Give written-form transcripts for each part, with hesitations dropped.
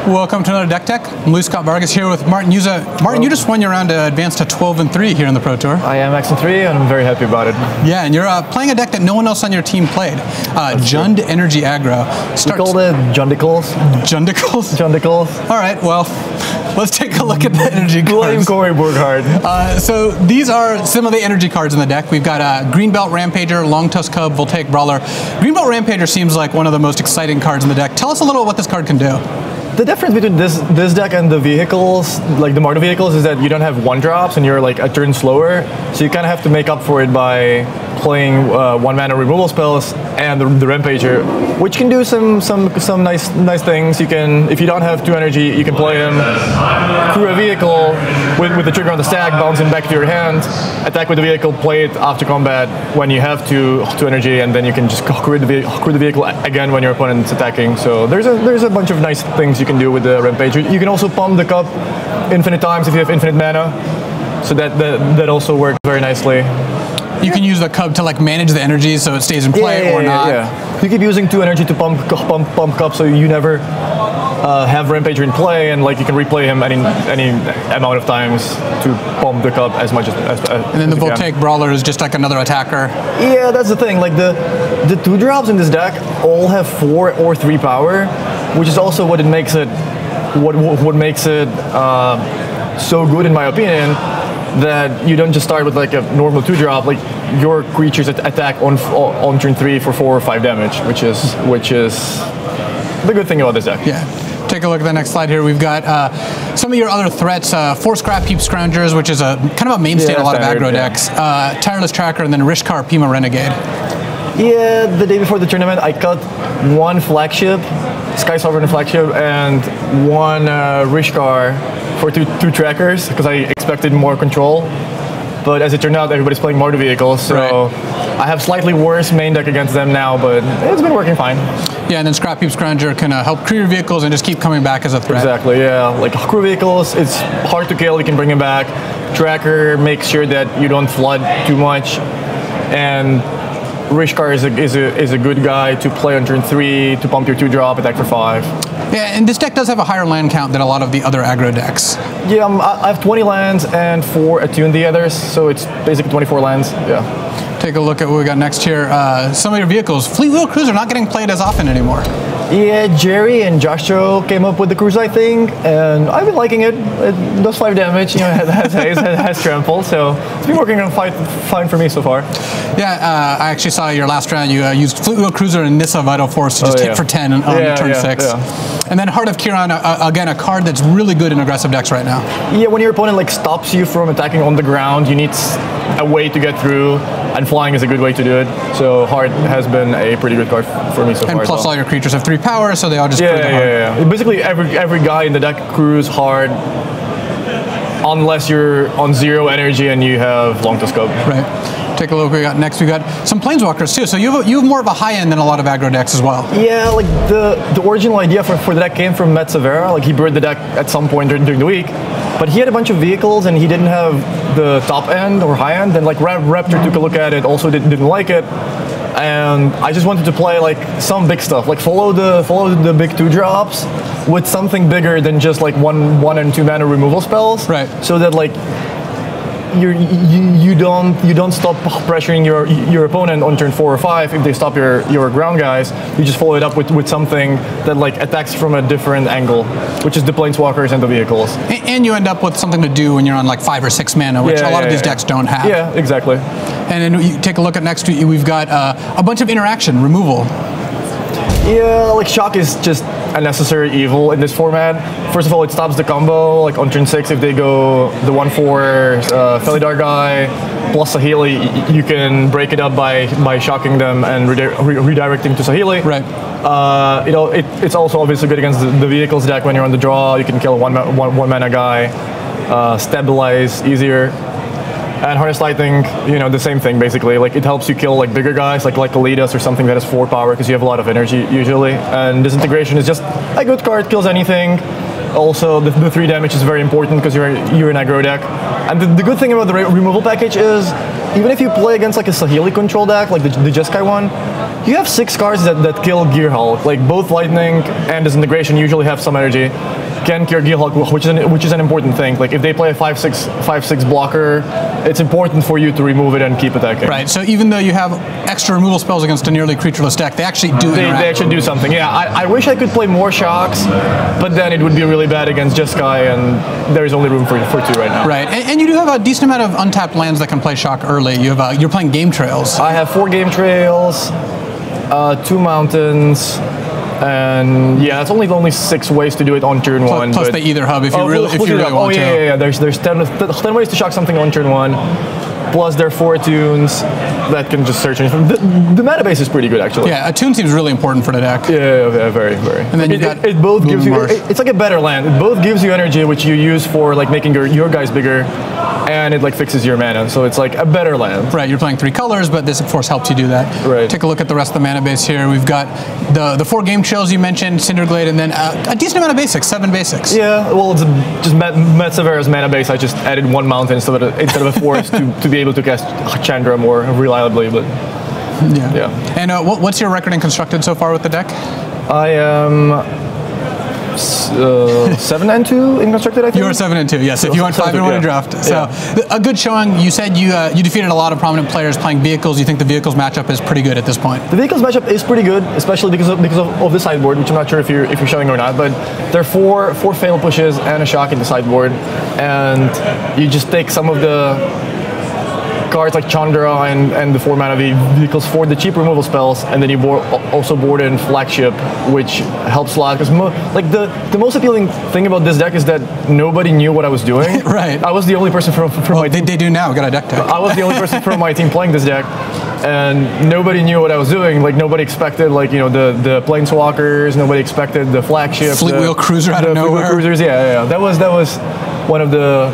Welcome to another Deck Tech. I'm Scott-Vargas here with Martin Juza. Martin, you just won your round to advance to 12-3 here in the Pro Tour. I am X3 and I'm very happy about it. Yeah, and you're playing a deck that no one else on your team played. Jund Energy Aggro. We called it Jundicles. Jundicles? Jundicles. All right, well, let's take a look at the energy cards. Blame Corey Burghardt. So these are some of the energy cards in the deck. We've got Greenbelt Rampager, Long Tusk Cub, Voltaic Brawler. Greenbelt Rampager seems like one of the most exciting cards in the deck. Tell us a little what this card can do. The difference between this deck and the vehicles, like the Mardu vehicles, is that you don't have 1-drops and you're like a turn slower. So you kind of have to make up for it by playing 1-mana removal spells and the Rampager, which can do some nice things. You can, if you don't have 2 energy, you can play him through a vehicle with the trigger on the stack, bouncing back to your hand, attack with the vehicle, play it after combat when you have 2 energy, and then you can just accrue the vehicle again when your opponent's attacking. So there's a bunch of nice things you can do with the Rampager. You can also pump the cup infinite times if you have infinite mana, so that also works very nicely. You can use the cub to like manage the energy so it stays in play or not. Yeah. You keep using 2 energy to pump cup, so you never have Rampager in play, and like you can replay him any amount of times to pump the cup as much as and then the Voltaic Brawler is just like another attacker. Yeah, that's the thing. Like the 2-drops in this deck all have 4 or 3 power, which is also what makes it so good in my opinion. That you don't just start with like a normal 2-drop, like your creatures attack on turn 3 for 4 or 5 damage, which is the good thing about this deck. Yeah. Take a look at the next slide here. We've got some of your other threats, 4 Scrap Heap Scroungers, which is kind of a mainstay in a lot of aggro decks, Tireless Tracker, and then Rishkar Pima Renegade. Yeah, the day before the tournament, I cut 1 flagship, Sky Sovereign flagship, and 1 Rishkar for 2 trackers, because I expected more control. But as it turned out, everybody's playing Mardu vehicles, so I have slightly worse main deck against them now, but it's been working fine. Yeah, and then Scrap Heap Scrounger can help crew your vehicles and just keep coming back as a threat. Exactly, yeah. Like crew vehicles, it's hard to kill, you can bring them back. Tracker makes sure that you don't flood too much. And Rishkar is a good guy to play on turn 3, to pump your 2-drop, attack for 5. Yeah, and this deck does have a higher land count than a lot of the other aggro decks. Yeah, I have 20 lands and 4 attune the others, so it's basically 24 lands, yeah. Take a look at what we got next here. Some of your vehicles. Fleet Wheel Cruiser not getting played as often anymore. Yeah, Jerry and Joshua came up with the cruise, I think, and I've been liking it. It does 5 damage, you know, it has haste, it has trample, so it's been working on fine for me so far. Yeah, I actually saw your last round. You used Fleet Wheel Cruiser and Nissa Vital Force to just hit for 10 on turn 6. Yeah. And then Heart of Kiran, again, a card that's really good in aggressive decks right now. Yeah, when your opponent like stops you from attacking on the ground, you need a way to get through, and flying is a good way to do it. So Heart has been a pretty good card for me so far. And plus all your creatures have 3 power, so they all just yeah. Basically every guy in the deck crews Heart, unless you're on 0 energy and you have Long Tusk Cub. Right. Take a look what we got next. We got some Planeswalkers too, so you have more of a high end than a lot of aggro decks as well. Yeah, like the original idea for the deck came from Matt Severa. Like he brought the deck at some point during the week, but he had a bunch of vehicles and he didn't have the top end or high end. And like Raptor took a look at it, also didn't like it. And I just wanted to play like some big stuff, like follow the big 2-drops with something bigger than just like 1 and 2 mana removal spells. Right. So that like you don't stop pressuring your opponent on turn 4 or 5 if they stop your ground guys. You just follow it up with something that like attacks from a different angle, which is the Planeswalkers and the vehicles. And you end up with something to do when you're on like 5 or 6 mana, which a lot of these decks don't have. Yeah, exactly. And then you take a look at next, we've got a bunch of interaction, removal. Yeah, like Shock is just a necessary evil in this format. First of all, it stops the combo, like on turn 6 if they go the 1/4 Felidar guy plus Saheeli, you can break it up by shocking them and redirecting to Saheeli. Right. It's also obviously good against the vehicles deck when you're on the draw. You can kill a one mana guy, stabilize easier. And Harness Lightning, the same thing basically. Like it helps you kill like bigger guys, like Kaladesh or something that has 4 power because you have a lot of energy usually. And Disintegration is just a good card, kills anything. Also, the 3 damage is very important because you're an aggro deck. And the good thing about the removal package is even if you play against like a Saheeli control deck, like the Jeskai one, you have 6 cards that kill Gearhulk. Like both Lightning and Disintegration usually have some energy. Can cure Gearhulk, which is an important thing. Like if they play a 5/6 blocker, it's important for you to remove it and keep attacking. Right. So even though you have extra removal spells against a nearly creatureless deck, they actually do. They actually do something. Yeah. I wish I could play more shocks, but then it would be really bad against Jeskai, and there is only room for 2 right now. Right. And you do have a decent amount of untapped lands that can play shock early. You have you're playing Game Trails. I have 4 Game Trails, 2 Mountains. And yeah, it's only 6 ways to do it on turn 1. Plus the Ether Hub if you really want to. Yeah. There's 10 ways to shock something on turn 1. Plus there are 4 tunes that can just search. The mana base is pretty good actually. Yeah, a tune seems really important for the deck. Yeah, very. And then it both gives you. It's like a better land. It both gives you energy, which you use for like making your guys bigger, and it like fixes your mana. So it's like a better land. Right. You're playing 3 colors, but this of course helps you do that. Right. Take a look at the rest of the mana base here. We've got the 4 Game Trails you mentioned, Cinderglade, and then a decent amount of basics, 7 basics. Yeah. Well, it's just Metsavera's mana base. I just added 1 mountain instead of a forest to be able to cast Chandra more reliably, but yeah. And what's your record in constructed so far with the deck? I am 7-2 in constructed, I think. You're 7-2, yes. If you went 5-1 in draft. So a good showing. You said you defeated a lot of prominent players playing vehicles. You think the vehicles matchup is pretty good at this point? The vehicles matchup is pretty good, especially because of the sideboard, which I'm not sure if you're showing or not. But there are 4 fail pushes and a shock in the sideboard, and you just take some of the cards like Chandra and the 4 mana vehicles for the cheap removal spells, and then you also board in Flagship, which helps a lot. Because the most appealing thing about this deck is that nobody knew what I was doing. Right. I was the only person from my team. They do now. We got a deck tech. I was the only person from my team playing this deck, and nobody knew what I was doing. Like nobody expected the Planeswalkers. Nobody expected the Flagship. Fleetwheel Cruiser out of nowhere. Cruisers. Yeah. That was one of the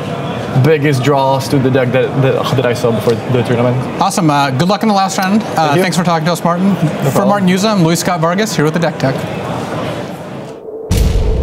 biggest draws to the deck that I saw before the tournament. Awesome. Good luck in the last round. Thanks for talking to us, Martin. For Martin Juza, I'm Scott-Vargas here with the Deck Tech.